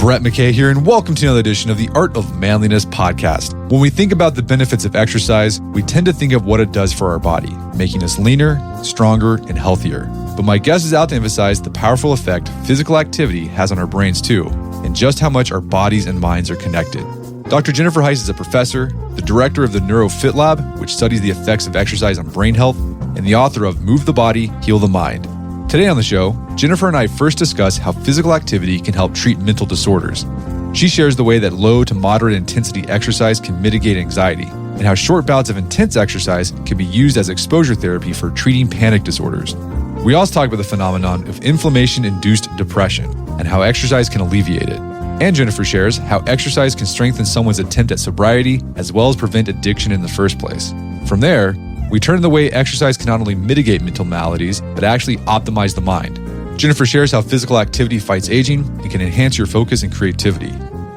Brett McKay here, and welcome to another edition of the Art of Manliness podcast. When we think about the benefits of exercise, we tend to think of what it does for our body, making us leaner, stronger, and healthier. But my guest is out to emphasize the powerful effect physical activity has on our brains too, and just how much our bodies and minds are connected. Dr. Jennifer Heisz is a professor, the director of the NeuroFit Lab, which studies the effects of exercise on brain health, and the author of Move the Body, Heal the Mind. Today on the show, Jennifer and I first discuss how physical activity can help treat mental disorders. She shares the way that low to moderate intensity exercise can mitigate anxiety, and how short bouts of intense exercise can be used as exposure therapy for treating panic disorders. We also talk about the phenomenon of inflammation-induced depression and how exercise can alleviate it. And Jennifer shares how exercise can strengthen someone's attempt at sobriety as well as prevent addiction in the first place. From there, we turn to the way exercise can not only mitigate mental maladies, but actually optimize the mind. Jennifer shares how physical activity fights aging and can enhance your focus and creativity.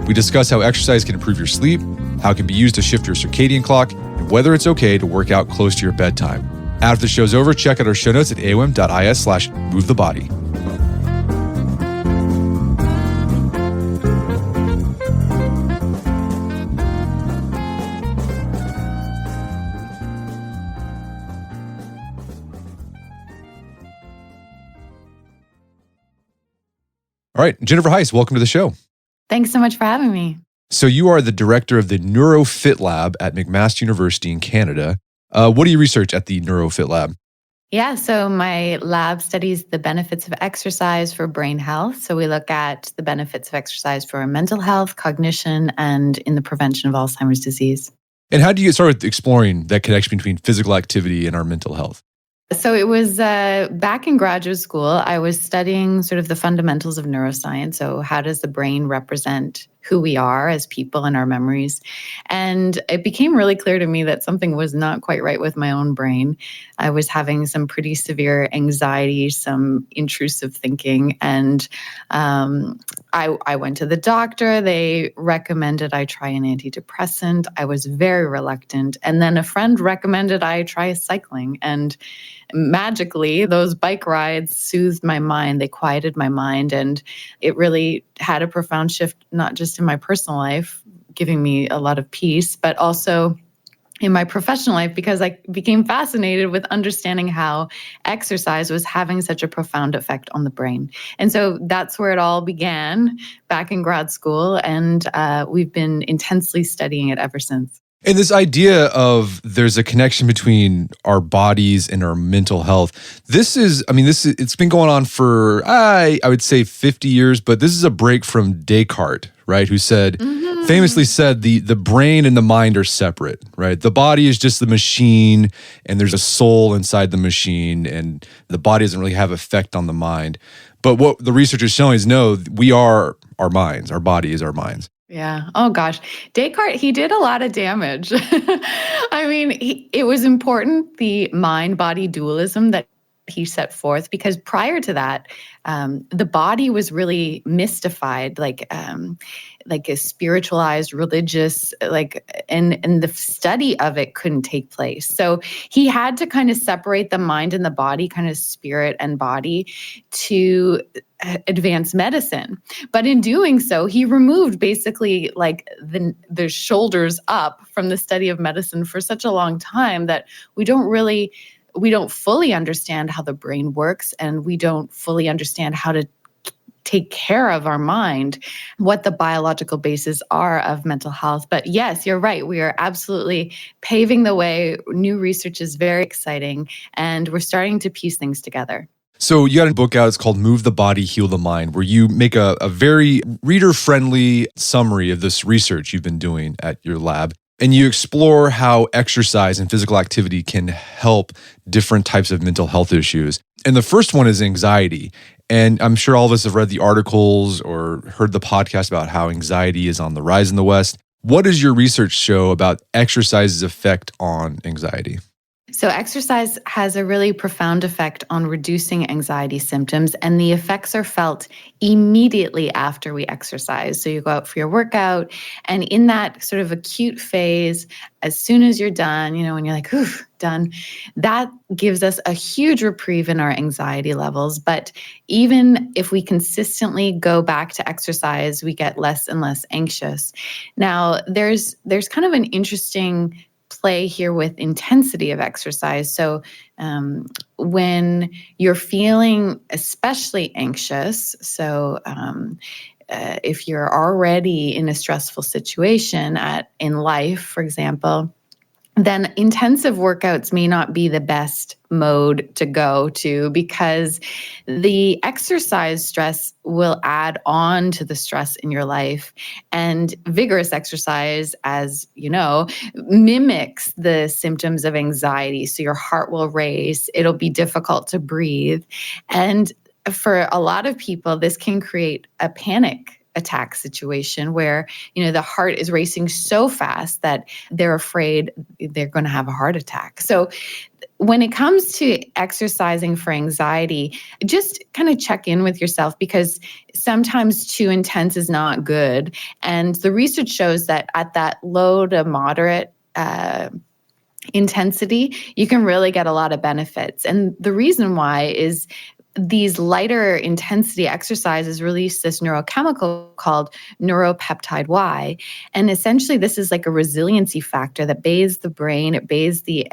We discuss how exercise can improve your sleep, how it can be used to shift your circadian clock, and whether it's okay to work out close to your bedtime. After the show's over, check out our show notes at aom.is/movethebody. All right, Jennifer Heisz, welcome to the show. Thanks so much for having me. So you are the director of the NeuroFit Lab at McMaster University in Canada. What do you research at the NeuroFit Lab? Yeah, so my lab studies the benefits of exercise for brain health. So we look at the benefits of exercise for mental health, cognition, and in the prevention of Alzheimer's disease. And how do you get started exploring that connection between physical activity and our mental health? So it was back in graduate school, I was studying sort of the fundamentals of neuroscience. So how does the brain represent who we are as people and our memories? And it became really clear to me that something was not quite right with my own brain. I was having some pretty severe anxiety, some intrusive thinking, and I went to the doctor. They recommended I try an antidepressant. I was very reluctant. And then a friend recommended I try cycling. And magically, those bike rides soothed my mind. They quieted my mind. And it really had a profound shift, not just in my personal life, giving me a lot of peace, but also in my professional life, because I became fascinated with understanding how exercise was having such a profound effect on the brain. And so that's where it all began back in grad school. And we've been intensely studying it ever since. And this idea of there's a connection between our bodies and our mental health. It's been going on for, I would say 50 years, but this is a break from Descartes, right? Who famously said the brain and the mind are separate, right? The body is just the machine and there's a soul inside the machine and the body doesn't really have effect on the mind. But what the research is showing is no, we are our minds. Our body is our minds. Yeah. Oh, gosh. Descartes, he did a lot of damage. I mean, it was important, the mind-body dualism that he set forth, because prior to that, the body was really mystified, like a spiritualized, religious, and the study of it couldn't take place. So he had to kind of separate the mind and the body, kind of spirit and body, to advance medicine. But in doing so, he removed basically like the shoulders up from the study of medicine for such a long time that we don't fully understand how the brain works, and we don't fully understand how to take care of our mind, what the biological bases are of mental health. But yes, you're right. We are absolutely paving the way. New research is very exciting, and we're starting to piece things together. So you got a book out, it's called Move the Body, Heal the Mind, where you make a very reader-friendly summary of this research you've been doing at your lab. And you explore how exercise and physical activity can help different types of mental health issues. And the first one is anxiety. And I'm sure all of us have read the articles or heard the podcast about how anxiety is on the rise in the West. What does your research show about exercise's effect on anxiety? So exercise has a really profound effect on reducing anxiety symptoms, and the effects are felt immediately after we exercise. So you go out for your workout, and in that sort of acute phase, as soon as you're done, when you're like, oof, done, that gives us a huge reprieve in our anxiety levels. But even if we consistently go back to exercise, we get less and less anxious. Now, there's kind of an interesting play here with intensity of exercise. So when you're feeling especially anxious, if you're already in a stressful situation in life, for example, then intensive workouts may not be the best mode to go to, because the exercise stress will add on to the stress in your life. And vigorous exercise, as you know, mimics the symptoms of anxiety. So your heart will race, it'll be difficult to breathe. And for a lot of people, this can create a panic attack situation where the heart is racing so fast that they're afraid they're going to have a heart attack. So when it comes to exercising for anxiety, just kind of check in with yourself, because sometimes too intense is not good. And the research shows that at that low to moderate intensity, you can really get a lot of benefits. And the reason why is these lighter intensity exercises release this neurochemical called neuropeptide Y. And essentially, this is like a resiliency factor that bathes the brain, it bathes the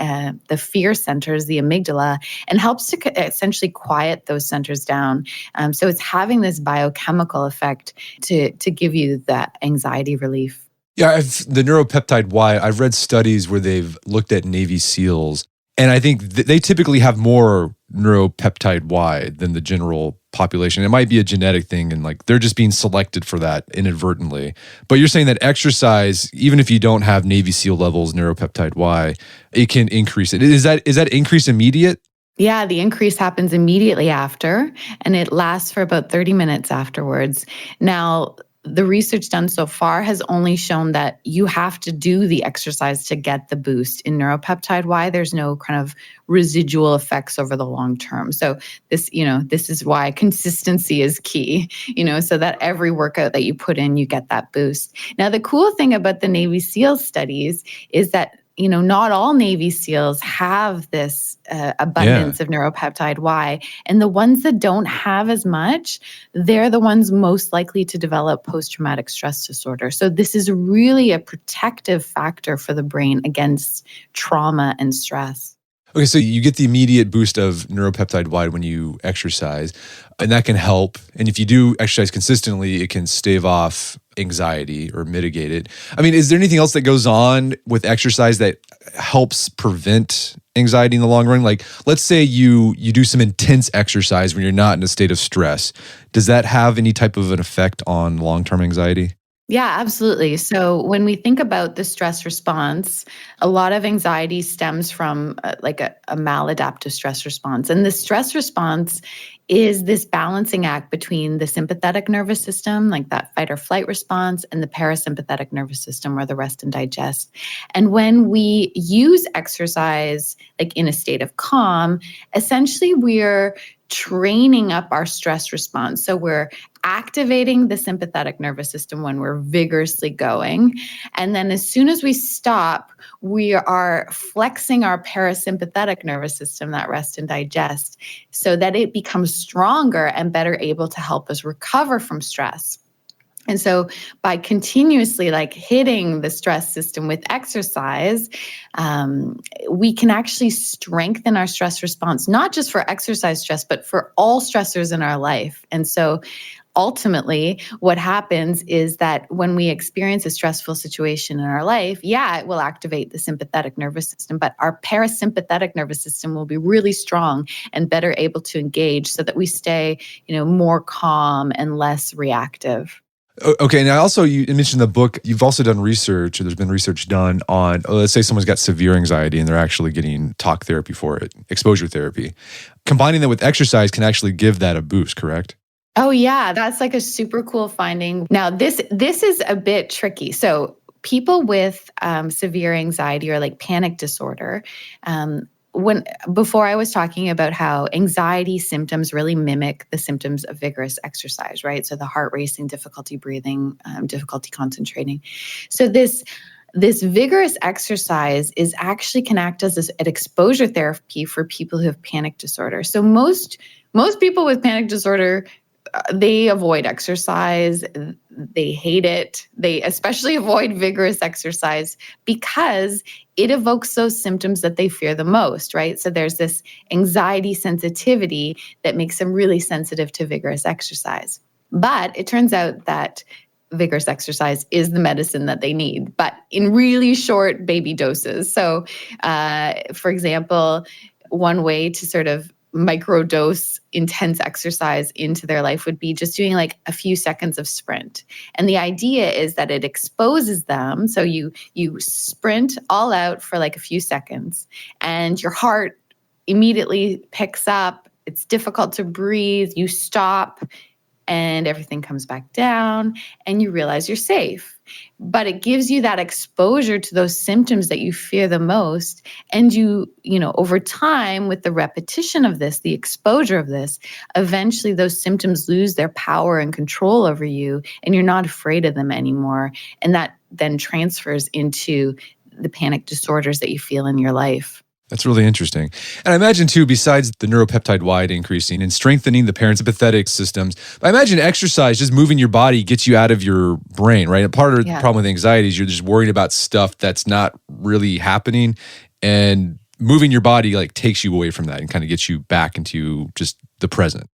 fear centers, the amygdala, and helps to essentially quiet those centers down. So it's having this biochemical effect to give you that anxiety relief. Yeah, the neuropeptide Y, I've read studies where they've looked at Navy SEALs, and I think they typically have more neuropeptide Y than the general population. It might be a genetic thing, and like they're just being selected for that inadvertently. But you're saying that exercise, even if you don't have Navy SEAL levels neuropeptide Y, it can increase it. Is that increase immediate? Yeah, the increase happens immediately after, and it lasts for about 30 minutes afterwards. Now, the research done so far has only shown that you have to do the exercise to get the boost in neuropeptide Y. There's no kind of residual effects over the long term. So this is why consistency is key, so that every workout that you put in, you get that boost. Now, the cool thing about the Navy SEAL studies is that not all Navy SEALs have this abundance of neuropeptide Y. And the ones that don't have as much, they're the ones most likely to develop post-traumatic stress disorder. So this is really a protective factor for the brain against trauma and stress. Okay, so you get the immediate boost of neuropeptide Y when you exercise, and that can help. And if you do exercise consistently, it can stave off anxiety or mitigate it. I mean, is there anything else that goes on with exercise that helps prevent anxiety in the long run? Like, let's say you do some intense exercise when you're not in a state of stress. Does that have any type of an effect on long-term anxiety? Yeah, absolutely. So when we think about the stress response, a lot of anxiety stems from a maladaptive stress response. And the stress response is this balancing act between the sympathetic nervous system, like that fight or flight response, and the parasympathetic nervous system, or the rest and digest. And when we use exercise, like in a state of calm, essentially we're training up our stress response. So we're activating the sympathetic nervous system when we're vigorously going. And then as soon as we stop, we are flexing our parasympathetic nervous system, that rest and digest, so that it becomes stronger and better able to help us recover from stress. And so by continuously hitting the stress system with exercise, we can actually strengthen our stress response, not just for exercise stress, but for all stressors in our life. And so ultimately, what happens is that when we experience a stressful situation in our life, it will activate the sympathetic nervous system, but our parasympathetic nervous system will be really strong and better able to engage so that we stay, more calm and less reactive. Okay, now also you mentioned the book. You've also done research, or there's been research done on, let's say someone's got severe anxiety and they're actually getting talk therapy for it, exposure therapy. Combining that with exercise can actually give that a boost, correct? Oh yeah, that's a super cool finding. Now this is a bit tricky. So people with severe anxiety or panic disorder, before I was talking about how anxiety symptoms really mimic the symptoms of vigorous exercise, right? So the heart racing, difficulty breathing, difficulty concentrating. So this vigorous exercise can act as an exposure therapy for people who have panic disorder. So most people with panic disorder, they avoid exercise. They hate it. They especially avoid vigorous exercise because it evokes those symptoms that they fear the most, right? So there's this anxiety sensitivity that makes them really sensitive to vigorous exercise. But it turns out that vigorous exercise is the medicine that they need, but in really short baby doses. So, for example, one way to sort of microdose intense exercise into their life would be just doing like a few seconds of sprint. And the idea is that it exposes them. So you sprint all out for like a few seconds and your heart immediately picks up. It's difficult to breathe. You stop and everything comes back down and you realize you're safe. But it gives you that exposure to those symptoms that you fear the most. And you know, over time, with the repetition of this, the exposure of this, eventually those symptoms lose their power and control over you, and you're not afraid of them anymore. And that then transfers into the panic disorders that you feel in your life. That's really interesting. And I imagine too, besides the neuropeptide Y increasing and strengthening the parasympathetic systems, I imagine exercise, just moving your body, gets you out of your brain, right? And part of the problem with anxiety is you're just worried about stuff that's not really happening. And moving your body like takes you away from that and kind of gets you back into just the present.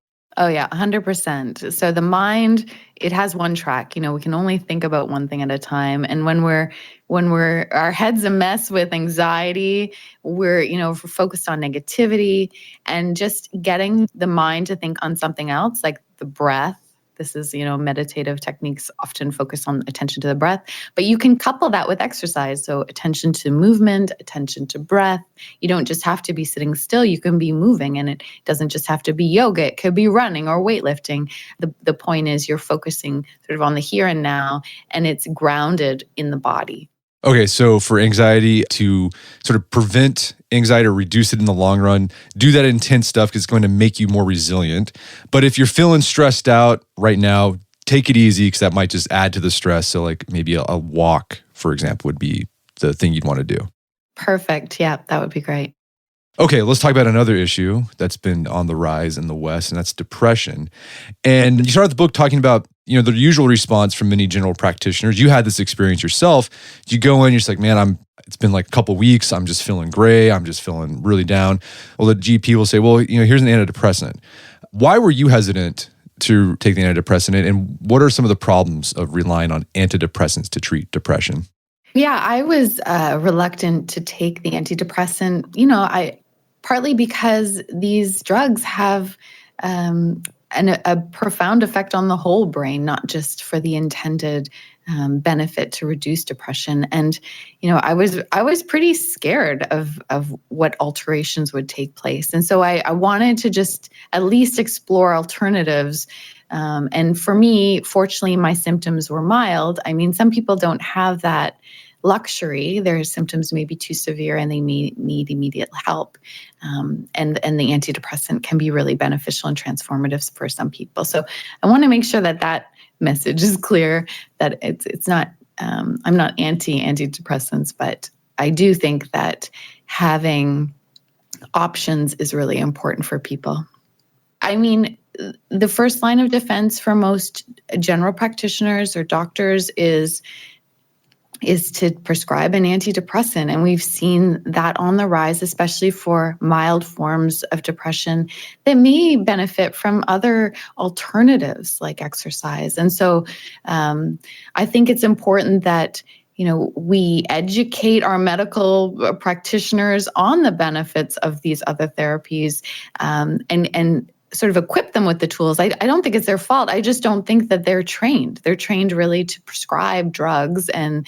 Oh yeah, 100%. So the mind, it has one track. You know, we can only think about one thing at a time. And when our head's a mess with anxiety, we're focused on negativity, and just getting the mind to think on something else, like the breath. This is, meditative techniques often focus on attention to the breath, but you can couple that with exercise. So attention to movement, attention to breath. You don't just have to be sitting still. You can be moving, and it doesn't just have to be yoga. It could be running or weightlifting. The point is you're focusing sort of on the here and now, and it's grounded in the body. Okay, so for anxiety, to sort of prevent anxiety or reduce it in the long run, do that intense stuff because it's going to make you more resilient. But if you're feeling stressed out right now, take it easy because that might just add to the stress. So like maybe a walk, for example, would be the thing you'd want to do. Perfect. Yeah, that would be great. Okay, let's talk about another issue that's been on the rise in the West, and that's depression. And you started the book talking about, the usual response from many general practitioners. You had this experience yourself. You go in, you're just like, man, it's been like a couple weeks. I'm just feeling gray. I'm just feeling really down. Well, the GP will say, well, here's an antidepressant. Why were you hesitant to take the antidepressant? And what are some of the problems of relying on antidepressants to treat depression? Yeah, I was reluctant to take the antidepressant, partly because these drugs have a profound effect on the whole brain, not just for the intended benefit to reduce depression. And I was pretty scared of what alterations would take place, and so I wanted to just at least explore alternatives. And for me, fortunately, my symptoms were mild. I mean, some people don't have that luxury. Their symptoms may be too severe and they may need immediate help. And the antidepressant can be really beneficial and transformative for some people. So I want to make sure that message is clear, that it's not, I'm not antidepressants, but I do think that having options is really important for people. I mean, the first line of defense for most general practitioners or doctors is to prescribe an antidepressant. And we've seen that on the rise, especially for mild forms of depression that may benefit from other alternatives like exercise. And so I think it's important that we educate our medical practitioners on the benefits of these other therapies, and sort of equip them with the tools. I don't think it's their fault. I just don't think that they're trained. They're trained really to prescribe drugs and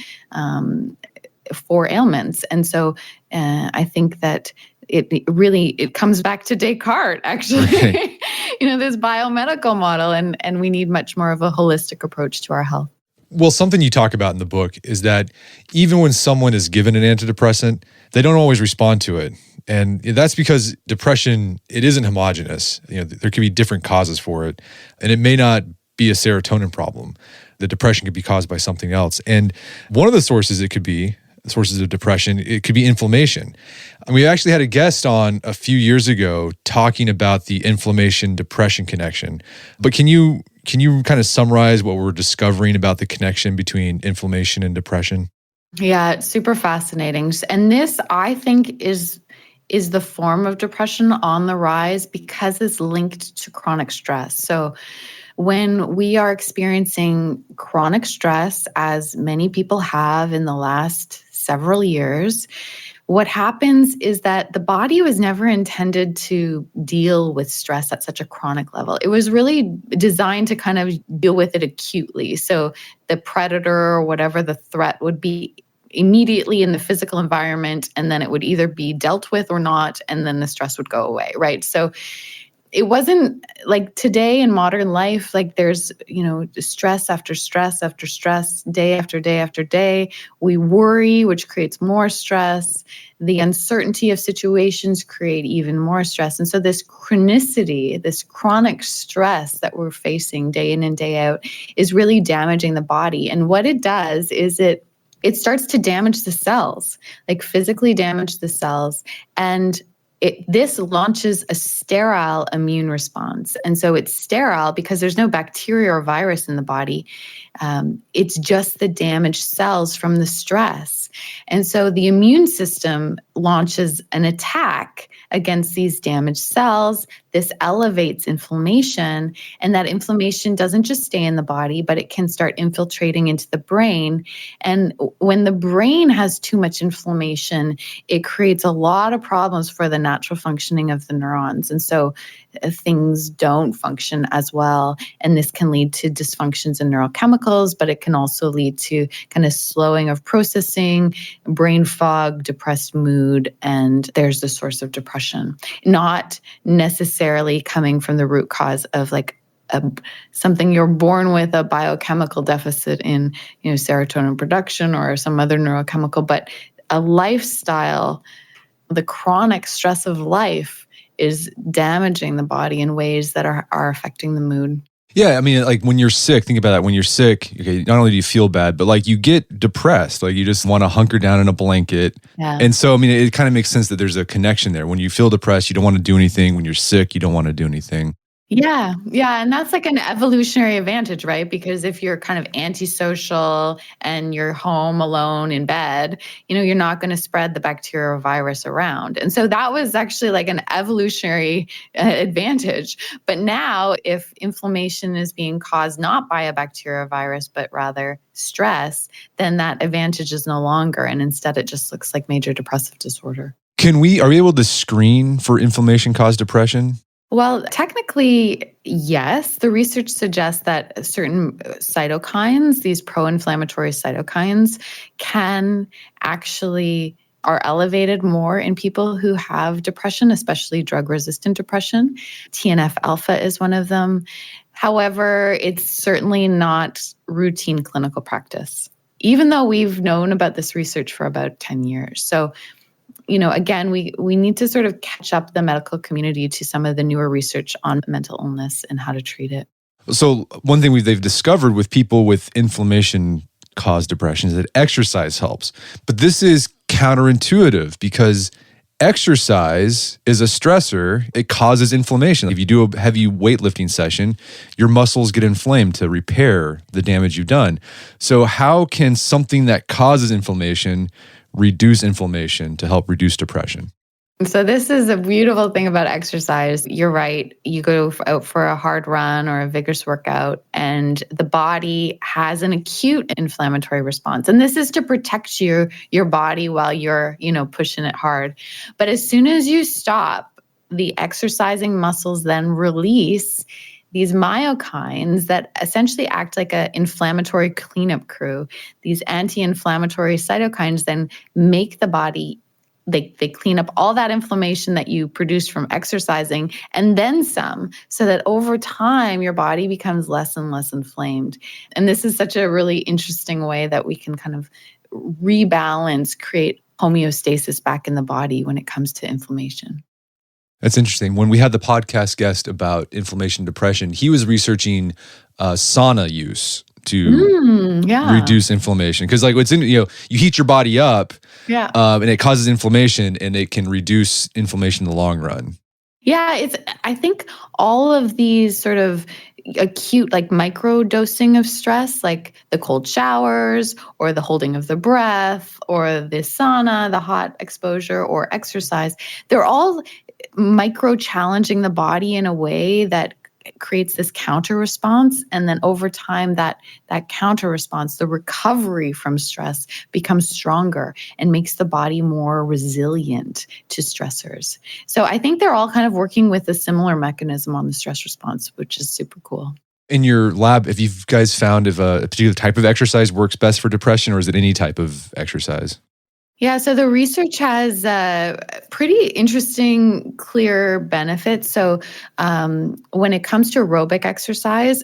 for ailments. And so I think that it comes back to Descartes, actually. Right. This biomedical model, and we need much more of a holistic approach to our health. Well, something you talk about in the book is that even when someone is given an antidepressant, they don't always respond to it. And that's because depression, it isn't homogenous. There could be different causes for it, and it may not be a serotonin problem. The depression could be caused by something else. And one of the sources it could be, sources of depression, it could be inflammation. And we actually had a guest on a few years ago talking about the inflammation-depression connection. But can you kind of summarize what we're discovering about the connection between inflammation and depression? Yeah, it's super fascinating. And this, I think, is the form of depression on the rise because it's linked to chronic stress. So when we are experiencing chronic stress, as many people have in the last several years, what happens is that the body was never intended to deal with stress at such a chronic level. It was really designed to kind of deal with it acutely. So the predator or whatever the threat would be immediately in the physical environment, and then it would either be dealt with or not, and then the stress would go away, right? So it wasn't like today in modern life, like there's, stress after stress after stress, day after day after day. We worry, which creates more stress. The uncertainty of situations create even more stress. And so this chronicity, this chronic stress that we're facing day in and day out is really damaging the body. And what it does is it starts to damage the cells, like physically damage the cells. And this launches a sterile immune response. And so it's sterile because there's no bacteria or virus in the body. It's just the damaged cells from the stress. And so the immune system launches an attack against these damaged cells. This elevates inflammation, and that inflammation doesn't just stay in the body, but it can start infiltrating into the brain. And when the brain has too much inflammation, it creates a lot of problems for the natural functioning of the neurons. And so things don't function as well. And this can lead to dysfunctions in neurochemicals, but it can also lead to kind of slowing of processing, brain fog, depressed mood, and there's the source of depression. Not necessarily coming from the root cause of like something you're born with, a biochemical deficit in serotonin production or some other neurochemical, but a lifestyle, the chronic stress of life is damaging the body in ways that are affecting the mood. Yeah, I mean, like when you're sick, think about that. When you're sick, okay, not only do you feel bad, but like you get depressed, like you just want to hunker down in a blanket. Yeah. And so, I mean, it kind of makes sense that there's a connection there. When you feel depressed, you don't want to do anything. When you're sick, you don't want to do anything. Yeah. And that's like an evolutionary advantage, right? Because if you're kind of antisocial and you're home alone in bed, you're not going to spread the bacteria or virus around. And so that was actually like an evolutionary advantage. But now if inflammation is being caused not by a bacteria or virus, but rather stress, then that advantage is no longer. And instead it just looks like major depressive disorder. Are we able to screen for inflammation-caused depression? Well, technically, yes. The research suggests that certain cytokines, these pro-inflammatory cytokines, are elevated more in people who have depression, especially drug-resistant depression. TNF alpha is one of them. However, it's certainly not routine clinical practice, even though we've known about this research for about 10 years. So again, we need to sort of catch up the medical community to some of the newer research on mental illness and how to treat it. So one thing they've discovered with people with inflammation-caused depression is that exercise helps. But this is counterintuitive because exercise is a stressor. It causes inflammation. If you do a heavy weightlifting session, your muscles get inflamed to repair the damage you've done. So how can something that causes inflammation reduce inflammation to help reduce depression? So this is a beautiful thing about exercise. You're right. You go out for a hard run or a vigorous workout, and the body has an acute inflammatory response. And this is to protect your body while you're, pushing it hard. But as soon as you stop, the exercising muscles then release these myokines that essentially act like an inflammatory cleanup crew. These anti-inflammatory cytokines then make the body they clean up all that inflammation that you produced from exercising and then some, so that over time your body becomes less and less inflamed. And this is such a really interesting way that we can kind of rebalance, create homeostasis back in the body when it comes to inflammation. That's interesting. When we had the podcast guest about inflammation, depression, he was researching sauna use to reduce inflammation. Because like you heat your body up, and it causes inflammation, and it can reduce inflammation in the long run. Yeah, I think all of these sort of acute, like micro dosing of stress, like the cold showers or the holding of the breath or the sauna, the hot exposure or exercise, they're all micro challenging the body in a way that creates this counter response. And then over time, that counter response, the recovery from stress, becomes stronger and makes the body more resilient to stressors. So I think they're all kind of working with a similar mechanism on the stress response, which is super cool. In your lab, have you guys found if a particular type of exercise works best for depression, or is it any type of exercise? Yeah, so the research has pretty interesting, clear benefits. So when it comes to aerobic exercise,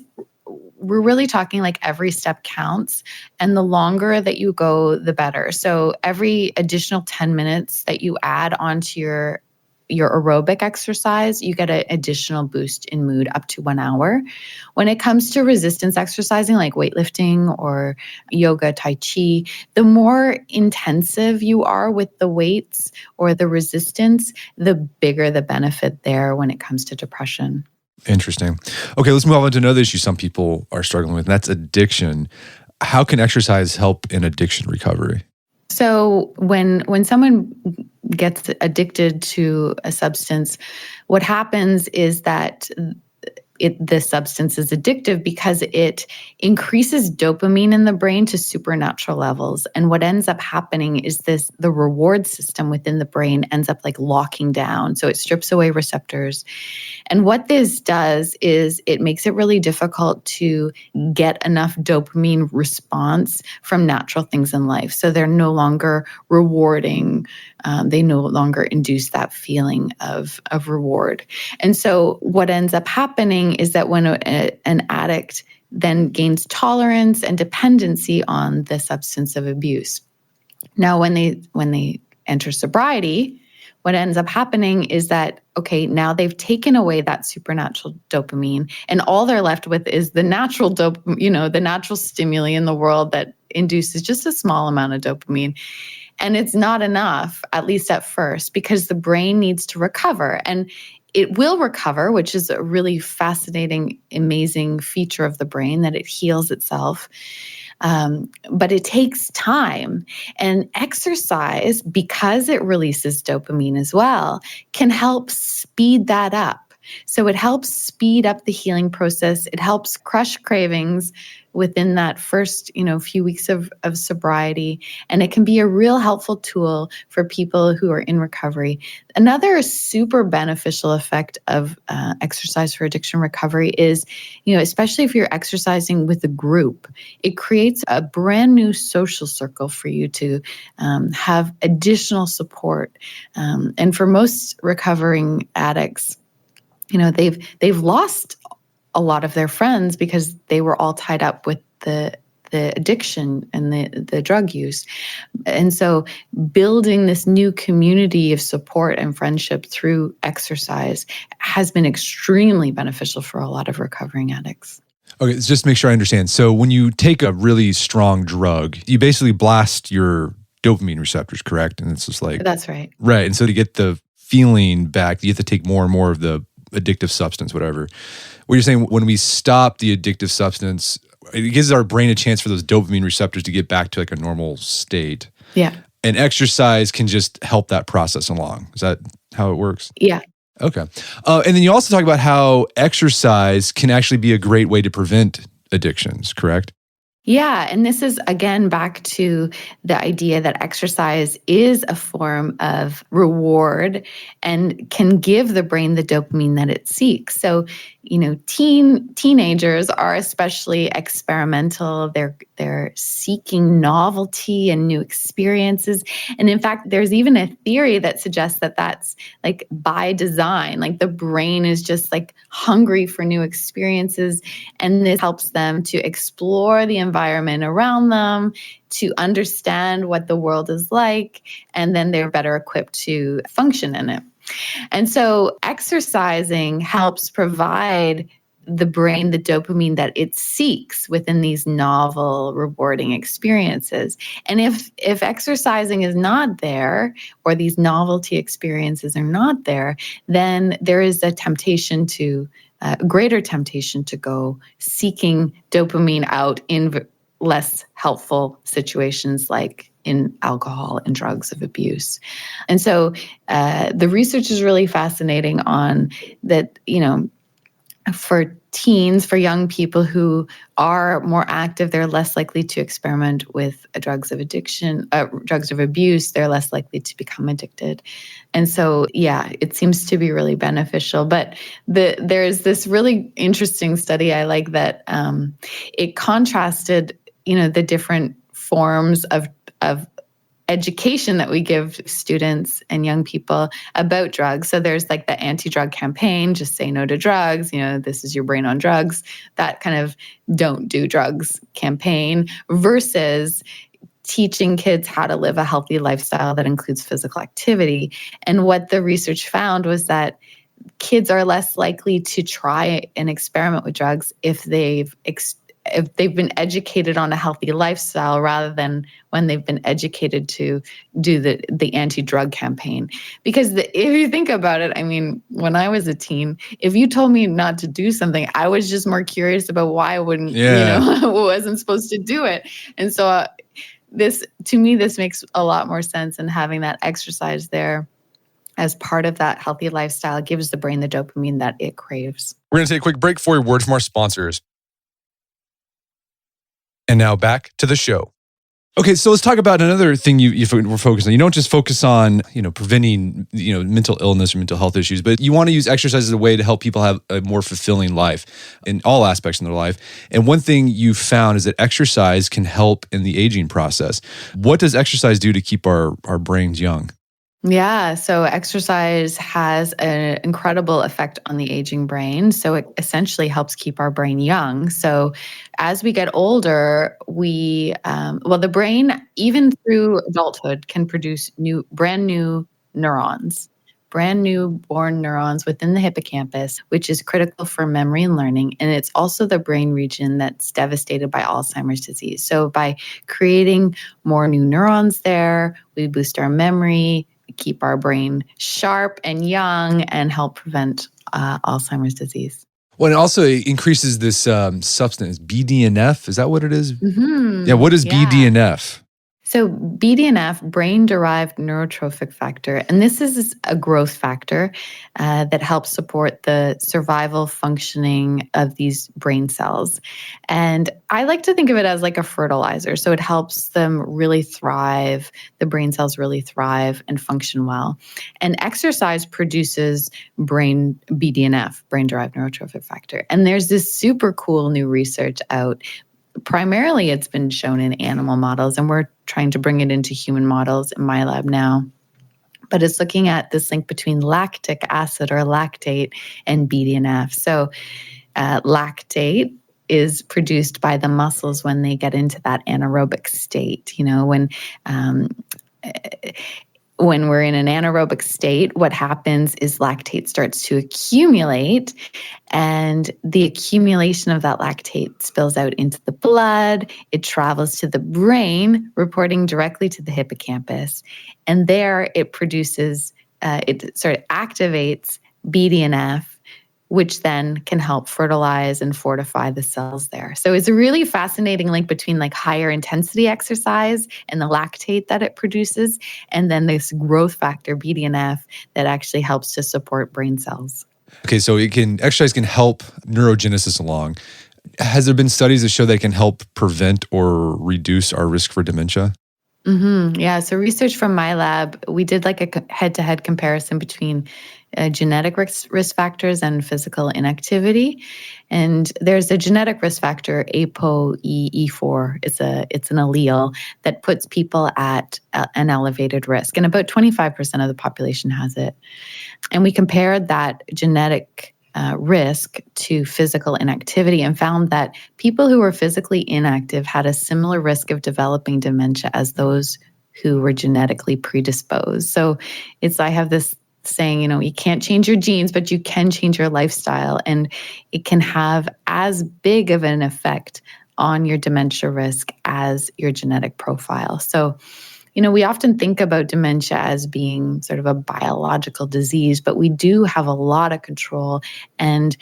we're really talking like every step counts, and the longer that you go, the better. So every additional 10 minutes that you add onto your aerobic exercise, you get an additional boost in mood up to 1 hour. When it comes to resistance exercising like weightlifting or yoga, tai chi, the more intensive you are with the weights or the resistance, the bigger the benefit there when it comes to depression. Interesting. Okay, let's move on to another issue some people are struggling with, and that's addiction. How can exercise help in addiction recovery? So when someone gets addicted to a substance, what happens is that the substance is addictive because it increases dopamine in the brain to supernatural levels. And what ends up happening is the reward system within the brain ends up like locking down. So it strips away receptors. And what this does is it makes it really difficult to get enough dopamine response from natural things in life. So they're no longer rewarding. They no longer induce that feeling of reward. And so what ends up happening is that when an addict then gains tolerance and dependency on the substance of abuse. Now, when they enter sobriety, what ends up happening is that, okay, now they've taken away that supernatural dopamine, and all they're left with is the natural the natural stimuli in the world that induces just a small amount of dopamine. And it's not enough, at least at first, because the brain needs to recover. And it will recover, which is a really fascinating, amazing feature of the brain, that it heals itself. But it takes time. And exercise, because it releases dopamine as well, can help speed that up. So it helps speed up the healing process. It helps crush cravings within that first, few weeks of sobriety. And it can be a real helpful tool for people who are in recovery. Another super beneficial effect of exercise for addiction recovery is, especially if you're exercising with a group, it creates a brand new social circle for you to have additional support. And for most recovering addicts, they've lost a lot of their friends because they were all tied up with the addiction and the drug use. And so building this new community of support and friendship through exercise has been extremely beneficial for a lot of recovering addicts. Okay, just to make sure I understand. So when you take a really strong drug, you basically blast your dopamine receptors, correct? And it's just like... That's right. Right. And so to get the feeling back, you have to take more and more of the addictive substance, whatever. What you're saying, when we stop the addictive substance, it gives our brain a chance for those dopamine receptors to get back to like a normal state. Yeah. And exercise can just help that process along. Is that how it works? Yeah. Okay. And then you also talk about how exercise can actually be a great way to prevent addictions, correct? Yeah. And this is, again, back to the idea that exercise is a form of reward and can give the brain the dopamine that it seeks. So, teenagers are especially experimental. They're seeking novelty and new experiences. And in fact, there's even a theory that suggests that that's like by design, like the brain is just like hungry for new experiences. And this helps them to explore the environment around them, to understand what the world is like, and then they're better equipped to function in it. And so exercising helps provide the brain the dopamine that it seeks within these novel, rewarding experiences. And if exercising is not there, or these novelty experiences are not there, then there is a temptation to greater temptation to go seeking dopamine out in less helpful situations like in alcohol and drugs of abuse. And so the research is really fascinating on that, for teens, for young people who are more active, they're less likely to experiment with drugs of addiction, drugs of abuse. They're less likely to become addicted. And so, yeah, it seems to be really beneficial. But there's this really interesting study I like that it contrasted, the different forms of education that we give students and young people about drugs. So there's like the anti-drug campaign, just say no to drugs, this is your brain on drugs, that kind of don't do drugs campaign, versus teaching kids how to live a healthy lifestyle that includes physical activity. And what the research found was that kids are less likely to try and experiment with drugs if they've been educated on a healthy lifestyle, rather than when they've been educated to do the anti-drug campaign. Because if you think about it, I mean, when I was a teen, if you told me not to do something, I was just more curious about why I wouldn't, wasn't supposed to do it. And so this makes a lot more sense, and having that exercise there as part of that healthy lifestyle gives the brain the dopamine that it craves. We're going to take a quick break for a word from our sponsors. And now back to the show. Okay, so let's talk about another thing you were focused on. You don't just focus on, preventing, mental illness or mental health issues, but you want to use exercise as a way to help people have a more fulfilling life in all aspects of their life. And one thing you found is that exercise can help in the aging process. What does exercise do to keep our brains young? Yeah, so exercise has an incredible effect on the aging brain. So it essentially helps keep our brain young. So as we get older, the brain, even through adulthood, can produce brand new neurons, brand new born neurons within the hippocampus, which is critical for memory and learning. And it's also the brain region that's devastated by Alzheimer's disease. So by creating more new neurons there, we boost our memory, keep our brain sharp and young, and help prevent Alzheimer's disease. Well, it also increases this substance, BDNF. Is that what it is? Mm-hmm. Yeah. What is BDNF? So BDNF, brain-derived neurotrophic factor, and this is a growth factor that helps support the survival functioning of these brain cells. And I like to think of it as like a fertilizer. So it helps them really thrive, the brain cells really thrive and function well. And exercise produces BDNF, brain-derived neurotrophic factor. And there's this super cool new research out. Primarily, it's been shown in animal models, and we're trying to bring it into human models in my lab now. But it's looking at this link between lactic acid or lactate and BDNF. So lactate is produced by the muscles when they get into that anaerobic state. When we're in an anaerobic state, what happens is lactate starts to accumulate, and the accumulation of that lactate spills out into the blood. It travels to the brain, reporting directly to the hippocampus. And there it produces, it sort of activates BDNF, which then can help fertilize and fortify the cells there. So it's a really fascinating link between like higher intensity exercise and the lactate that it produces, and then this growth factor, BDNF, that actually helps to support brain cells. Okay, so exercise can help neurogenesis along. has there been studies that show they can help prevent or reduce our risk for dementia? Yeah. So research from my lab, we did like a head-to-head comparison between genetic risk factors and physical inactivity. And there's a genetic risk factor, ApoE4. It's an allele that puts people at an elevated risk, and about 25% of the population has it. And we compared that genetic risk to physical inactivity and found that people who were physically inactive had a similar risk of developing dementia as those who were genetically predisposed. So I have this saying, you can't change your genes, but you can change your lifestyle, and it can have as big of an effect on your dementia risk as your genetic profile. So we often think about dementia as being sort of a biological disease, but we do have a lot of control. And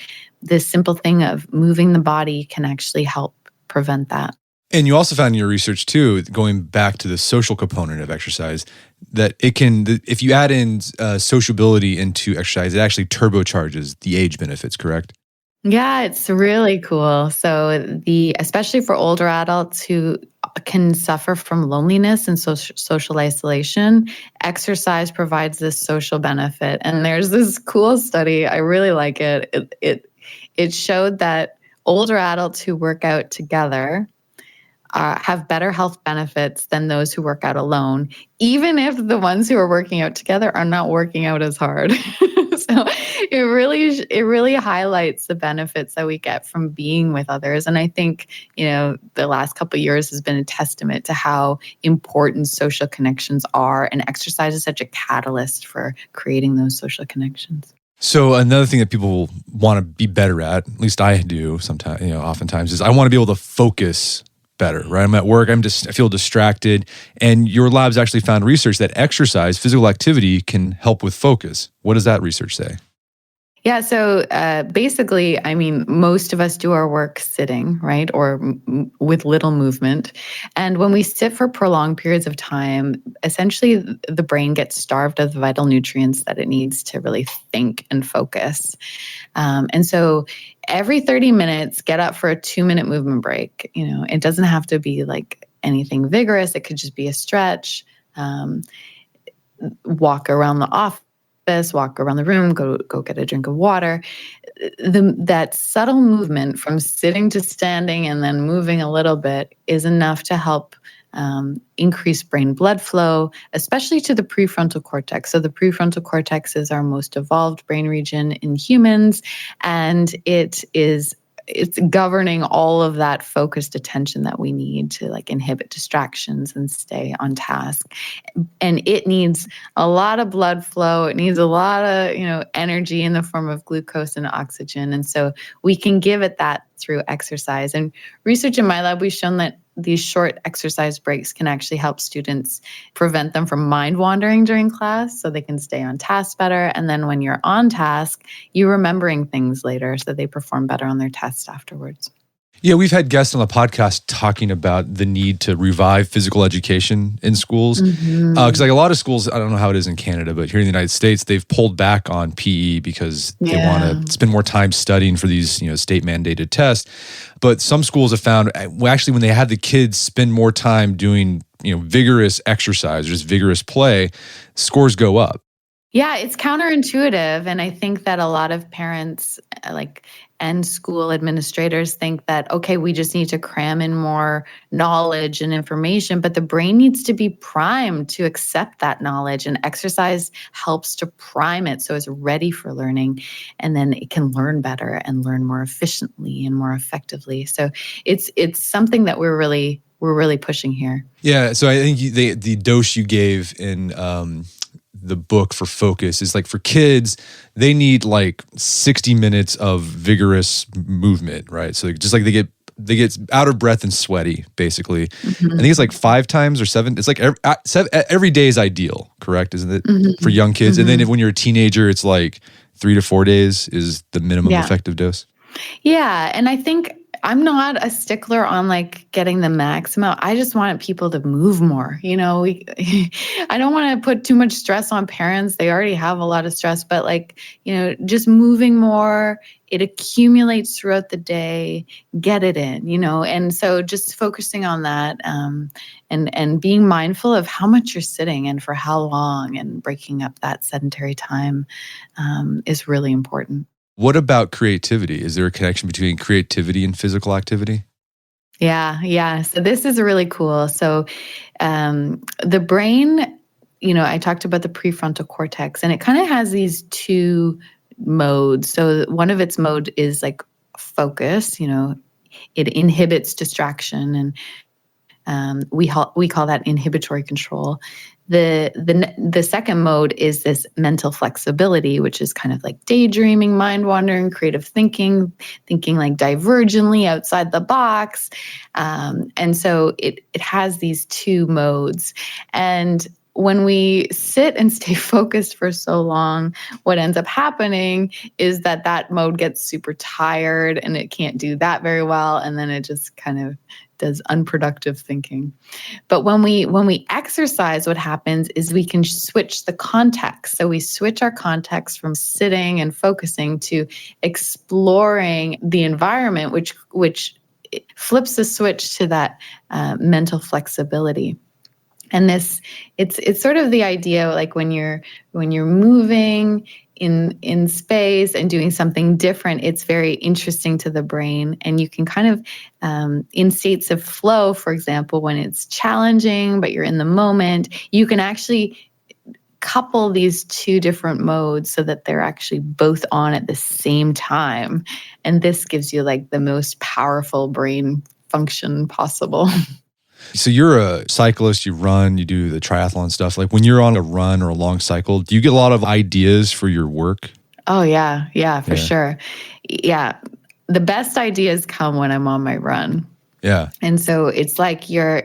this simple thing of moving the body can actually help prevent that. And you also found in your research too, going back to the social component of exercise, that if you add in sociability into exercise, it actually turbocharges the age benefits, correct? Yeah, it's really cool. So especially for older adults who can suffer from loneliness and social isolation, exercise provides this social benefit. And there's this cool study, I really like it. It showed that older adults who work out together have better health benefits than those who work out alone, even if the ones who are working out together are not working out as hard. So it really highlights the benefits that we get from being with others. And I think, the last couple of years has been a testament to how important social connections are, and exercise is such a catalyst for creating those social connections. So another thing that people want to be better at least I do sometimes, oftentimes, is I want to be able to focus better, right? I'm at work, I feel distracted. And your lab's actually found research that exercise, physical activity, can help with focus. What does that research say? Yeah, so basically, most of us do our work sitting, right, or with little movement. And when we sit for prolonged periods of time, essentially the brain gets starved of the vital nutrients that it needs to really think and focus. And so every 30 minutes, get up for a 2-minute movement break. It doesn't have to be like anything vigorous. It could just be a stretch, walk around the office, walk around the room, go get a drink of water. That subtle movement from sitting to standing and then moving a little bit is enough to help increase brain blood flow, especially to the prefrontal cortex. So the prefrontal cortex is our most evolved brain region in humans, and it's governing all of that focused attention that we need to inhibit distractions and stay on task. And it needs a lot of blood flow. It needs a lot of, energy in the form of glucose and oxygen. And so we can give it that through exercise. And research in my lab, we've shown that these short exercise breaks can actually help students prevent them from mind wandering during class, so they can stay on task better. And then when you're on task, you're remembering things later, so they perform better on their tests afterwards. Yeah, we've had guests on the podcast talking about the need to revive physical education in schools. Because a lot of schools, I don't know how it is in Canada, but here in the United States, they've pulled back on PE because they want to spend more time studying for these, state mandated tests. But some schools have found, actually, when they had the kids spend more time doing, vigorous exercise, just vigorous play, scores go up. Yeah, it's counterintuitive. And I think that a lot of parents and school administrators think that, okay, we just need to cram in more knowledge and information, but the brain needs to be primed to accept that knowledge, and exercise helps to prime it so it's ready for learning, and then it can learn better and learn more efficiently and more effectively. So it's something that we're really pushing here. Yeah, so I think the dose you gave in the book for focus is for kids, they need 60 minutes of vigorous movement, right? So just they get out of breath and sweaty, basically. I think it's 5 times or 7. It's every day is ideal, correct? Isn't it, for young kids? And then when you're a teenager, it's 3 to 4 days is the minimum effective dose. Yeah, and I think I'm not a stickler on like getting the maximum. I just want people to move more. I don't want to put too much stress on parents. They already have a lot of stress, but like, just moving more, it accumulates throughout the day, get it in, and so just focusing on that, and being mindful of how much you're sitting and for how long, and breaking up that sedentary time is really important. What about creativity? Is there a connection between creativity and physical activity? Yeah. So this is really cool. So the brain, I talked about the prefrontal cortex, and it kind of has these two modes. So one of its mode is like focus, it inhibits distraction, and we call that inhibitory control. The second mode is this mental flexibility, which is kind of like daydreaming, mind wandering, creative thinking like divergently outside the box. And so it has these two modes. And when we sit and stay focused for so long, what ends up happening is that mode gets super tired and it can't do that very well. And then it just kind of does unproductive thinking. But when we exercise, what happens is we can switch the context. So we switch our context from sitting and focusing to exploring the environment, which flips the switch to that mental flexibility. And it's sort of the idea, like when you're moving in space and doing something different, it's very interesting to the brain. And you can kind of, in states of flow, for example, when it's challenging, but you're in the moment, you can actually couple these two different modes so that they're actually both on at the same time. And this gives you like the most powerful brain function possible. So you're a cyclist, you run, you do the triathlon stuff. Like when you're on a run or a long cycle, do you get a lot of ideas for your work? Oh, yeah, for sure. Yeah. The best ideas come when I'm on my run. Yeah. And so it's like you're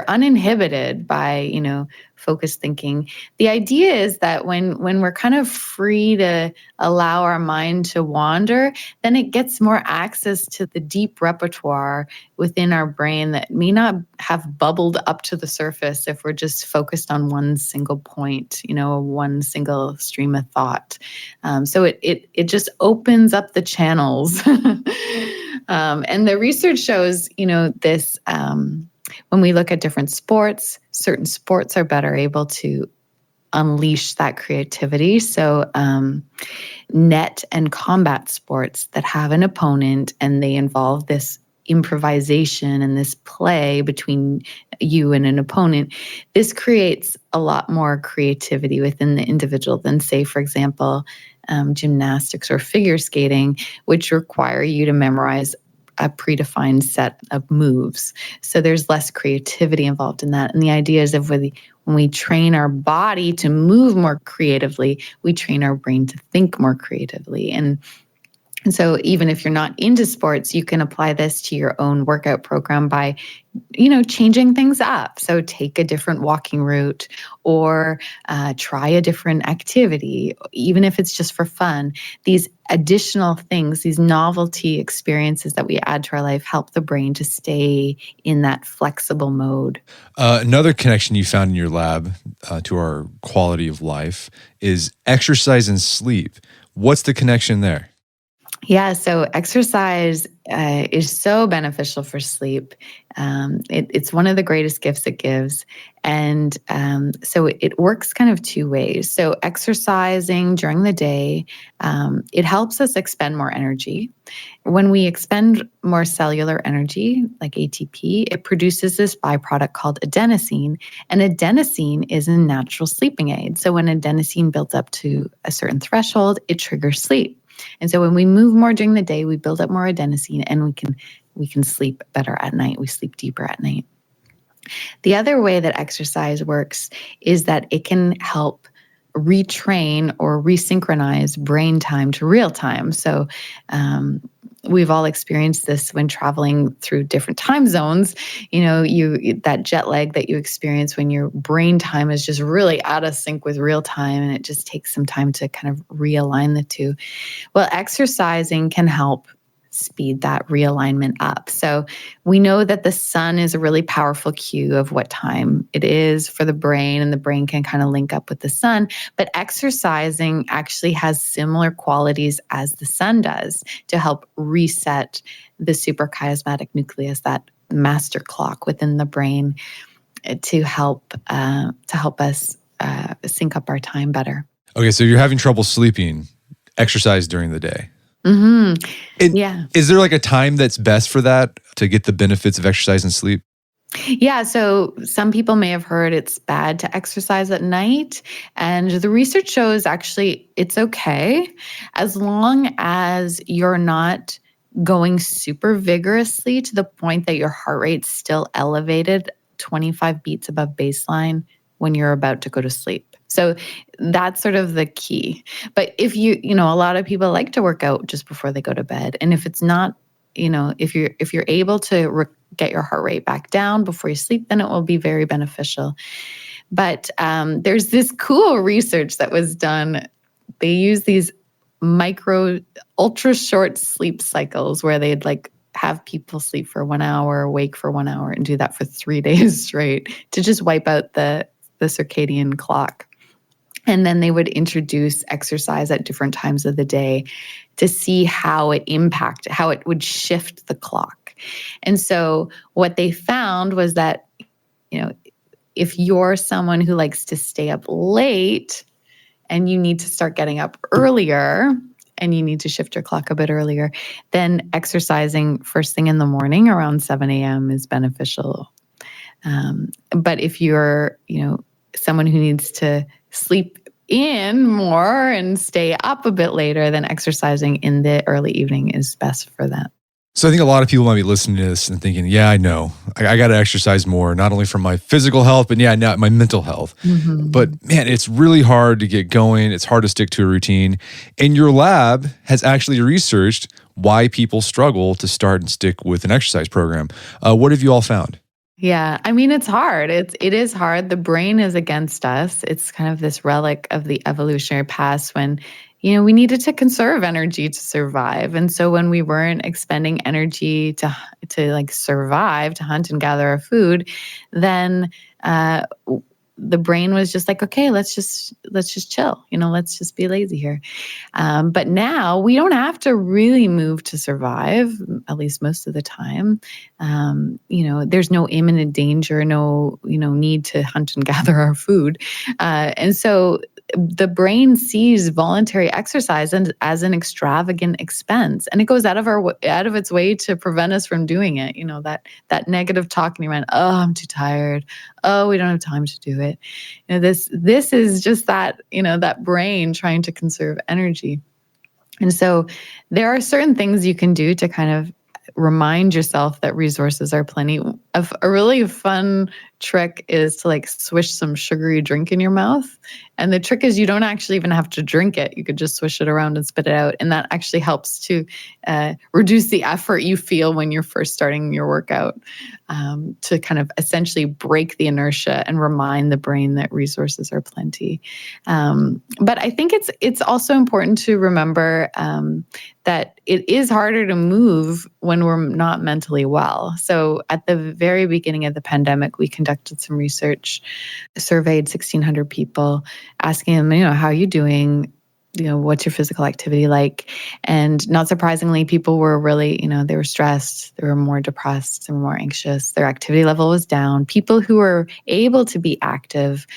uninhibited by, focused thinking. The idea is that when we're kind of free to allow our mind to wander, then it gets more access to the deep repertoire within our brain that may not have bubbled up to the surface if we're just focused on one single point, one single stream of thought. So it just opens up the channels. And the research shows, this, when we look at different sports, certain sports are better able to unleash that creativity. So net and combat sports that have an opponent and they involve this improvisation and this play between you and an opponent, this creates a lot more creativity within the individual than, say, for example, gymnastics or figure skating, which require you to memorize a predefined set of moves. So there's less creativity involved in that. And the idea is that when we train our body to move more creatively, we train our brain to think more creatively. And so even if you're not into sports, you can apply this to your own workout program by, changing things up. So take a different walking route or try a different activity, even if it's just for fun. These additional things, these novelty experiences that we add to our life help the brain to stay in that flexible mode. Another connection you found in your lab to our quality of life is exercise and sleep. What's the connection there? Yeah, so exercise is so beneficial for sleep. It's one of the greatest gifts it gives. And so it works kind of two ways. So exercising during the day, it helps us expend more energy. When we expend more cellular energy, like ATP, it produces this byproduct called adenosine. And adenosine is a natural sleeping aid. So when adenosine builds up to a certain threshold, it triggers sleep. And so when we move more during the day, we build up more adenosine and we can sleep better at night. We sleep deeper at night. The other way that exercise works is that it can help retrain or resynchronize brain time to real time. So we've all experienced this when traveling through different time zones. That jet lag that you experience when your brain time is just really out of sync with real time, and it just takes some time to kind of realign the two. Well, exercising can help speed that realignment up. So we know that the sun is a really powerful cue of what time it is for the brain, and the brain can kind of link up with the sun. But exercising actually has similar qualities as the sun does to help reset the suprachiasmatic nucleus, that master clock within the brain, to help us sync up our time better. Okay, so you're having trouble sleeping, exercise during the day. Mm-hmm. And yeah. is there like a time that's best for that to get the benefits of exercise and sleep? Yeah, so some people may have heard it's bad to exercise at night. And the research shows actually it's okay as long as you're not going super vigorously to the point that your heart rate's still elevated 25 beats above baseline when you're about to go to sleep. So that's sort of the key. But if a lot of people like to work out just before they go to bed. And if it's not, if you're able to get your heart rate back down before you sleep, then it will be very beneficial. But there's this cool research that was done. They use these ultra short sleep cycles where they'd have people sleep for 1 hour, wake for 1 hour, and do that for 3 days straight to just wipe out the circadian clock. And then they would introduce exercise at different times of the day to see how it would shift the clock. And so what they found was that, if you're someone who likes to stay up late and you need to start getting up earlier and you need to shift your clock a bit earlier, then exercising first thing in the morning around 7 a.m. is beneficial. But if you're, someone who needs to sleep in more and stay up a bit later, then exercising in the early evening is best for them. So I think a lot of people might be listening to this and thinking, yeah, I know. I got to exercise more, not only for my physical health, but now my mental health. Mm-hmm. But man, it's really hard to get going. It's hard to stick to a routine. And your lab has actually researched why people struggle to start and stick with an exercise program. What have you all found? Yeah, I mean, it's hard. It is hard. The brain is against us. It's kind of this relic of the evolutionary past when, we needed to conserve energy to survive. And so when we weren't expending energy to survive, to hunt and gather our food, then the brain was just like, okay, let's just chill. Let's just be lazy here. But now we don't have to really move to survive, at least most of the time. There's no imminent danger, no need to hunt and gather our food, and so the brain sees voluntary exercise as an extravagant expense, and it goes out of its way to prevent us from doing it. That negative talk in your mind. Oh, I'm too tired. Oh, we don't have time to do it. This is just that that brain trying to conserve energy. And so there are certain things you can do to kind of remind yourself that resources are plenty. A really fun trick is to swish some sugary drink in your mouth. And the trick is you don't actually even have to drink it. You could just swish it around and spit it out. And that actually helps to reduce the effort you feel when you're first starting your workout, to kind of essentially break the inertia and remind the brain that resources are plenty. But I think it's also important to remember that it is harder to move when we're not mentally well. So at the very beginning of the pandemic, we conducted some research, surveyed 1,600 people, asking them, how are you doing? What's your physical activity like? And not surprisingly, people were really, they were stressed, they were more depressed, they were more anxious, their activity level was down. People who were able to be active,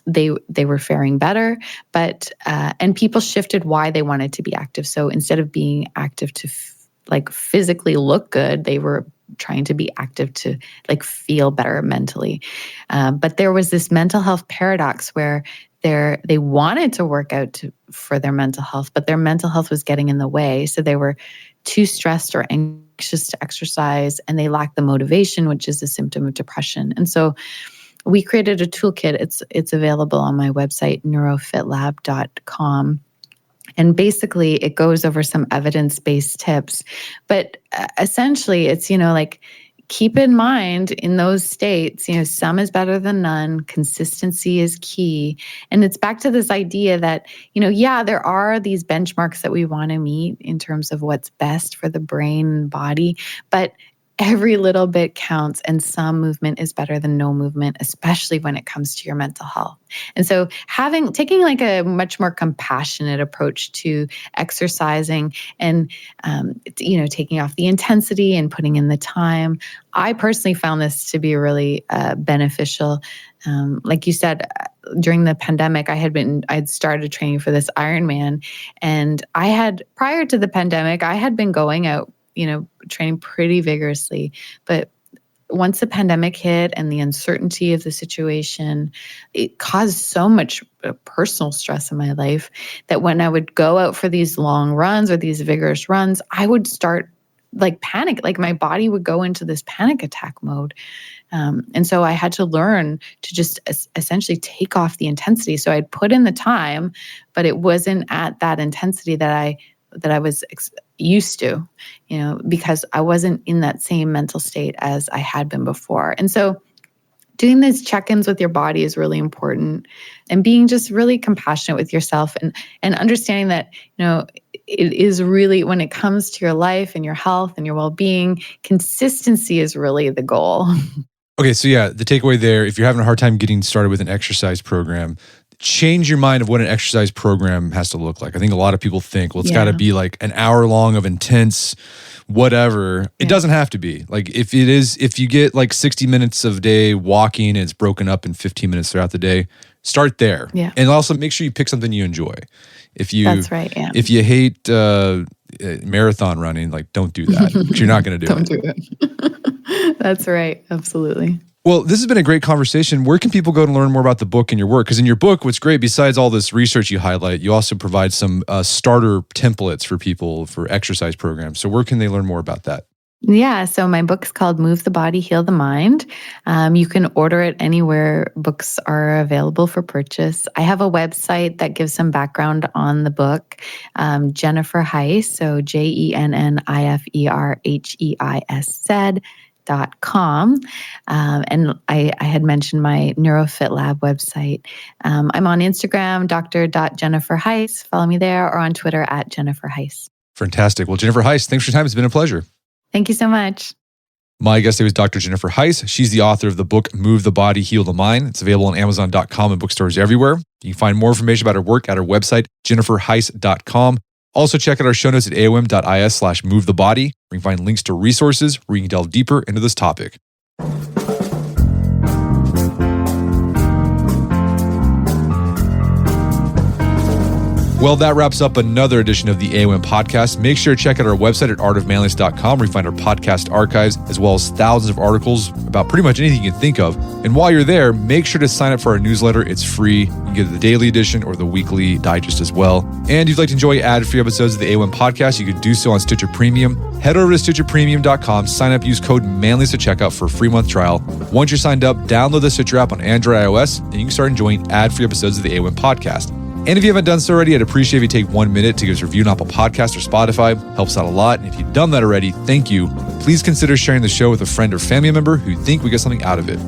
they were faring better, but and people shifted why they wanted to be active. So instead of being active to physically look good, they were trying to be active to feel better mentally. But there was this mental health paradox where they wanted to work out for their mental health, but their mental health was getting in the way. So they were too stressed or anxious to exercise, and they lacked the motivation, which is a symptom of depression. And so we created a toolkit. It's available on my website, neurofitlab.com. And basically, it goes over some evidence-based tips. But essentially, it's, keep in mind in those states, some is better than none. Consistency is key. And it's back to this idea that, there are these benchmarks that we want to meet in terms of what's best for the brain and body, but every little bit counts, and some movement is better than no movement, especially when it comes to your mental health. And so taking like a much more compassionate approach to exercising and, taking off the intensity and putting in the time. I personally found this to be really beneficial. Like you said, during the pandemic, I'd started training for this Ironman, and prior to the pandemic, I had been going out training pretty vigorously. But once the pandemic hit and the uncertainty of the situation, it caused so much personal stress in my life that when I would go out for these long runs or these vigorous runs, I would start like panic, like my body would go into this panic attack mode. And so I had to learn to just essentially take off the intensity. So I'd put in the time, but it wasn't at that intensity that I was used to, because I wasn't in that same mental state as I had been before. And so doing these check-ins with your body is really important, and being just really compassionate with yourself and understanding that, it is really, when it comes to your life and your health and your well-being, consistency is really the goal. Okay, so yeah, the takeaway there, if you're having a hard time getting started with an exercise program, change your mind of what an exercise program has to look like. I think a lot of people think, well, it's got to be like an hour long of intense whatever. It doesn't have to be. Like if you get like 60 minutes of day walking and it's broken up in 15 minutes throughout the day, start there. Yeah. And also make sure you pick something you enjoy. That's right, yeah. If you hate marathon running, like don't do that because you're not going to do it. Don't do it. That's right, absolutely. Well, this has been a great conversation. Where can people go to learn more about the book and your work? Because in your book, what's great, besides all this research you highlight, you also provide some starter templates for people for exercise programs. So where can they learn more about that? Yeah, so my book's called Move the Body, Heal the Mind. You can order it anywhere books are available for purchase. I have a website that gives some background on the book, Jennifer Heisz, so JenniferHeisz.com. And I had mentioned my NeuroFit Lab website. I'm on Instagram, dr.jenniferheisz. Follow me there, or on Twitter @JenniferHeisz. Fantastic. Well, Jennifer Heisz, thanks for your time. It's been a pleasure. Thank you so much. My guest today was Dr. Jennifer Heisz. She's the author of the book, Move the Body, Heal the Mind. It's available on Amazon.com and bookstores everywhere. You can find more information about her work at her website, jenniferheisz.com. Also, check out our show notes at aom.is/movethebody, where you can find links to resources where you can delve deeper into this topic. Well, that wraps up another edition of the AOM podcast. Make sure to check out our website at artofmanliness.com, where you find our podcast archives, as well as thousands of articles about pretty much anything you can think of. And while you're there, make sure to sign up for our newsletter. It's free. You can get the daily edition or the weekly digest as well. And if you'd like to enjoy ad-free episodes of the AOM podcast, you can do so on Stitcher Premium. Head over to StitcherPremium.com, sign up, use code Manliness at checkout for a free month trial. Once you're signed up, download the Stitcher app on Android, iOS, and you can start enjoying ad-free episodes of the AOM podcast. And if you haven't done so already, I'd appreciate if you take 1 minute to give us a review on Apple Podcasts or Spotify. Helps out a lot. And if you've done that already, thank you. Please consider sharing the show with a friend or family member who think we get something out of it.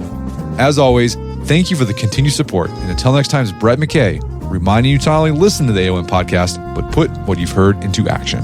As always, thank you for the continued support. And until next time, it's Brett McKay, reminding you to not only listen to the AOM podcast, but put what you've heard into action.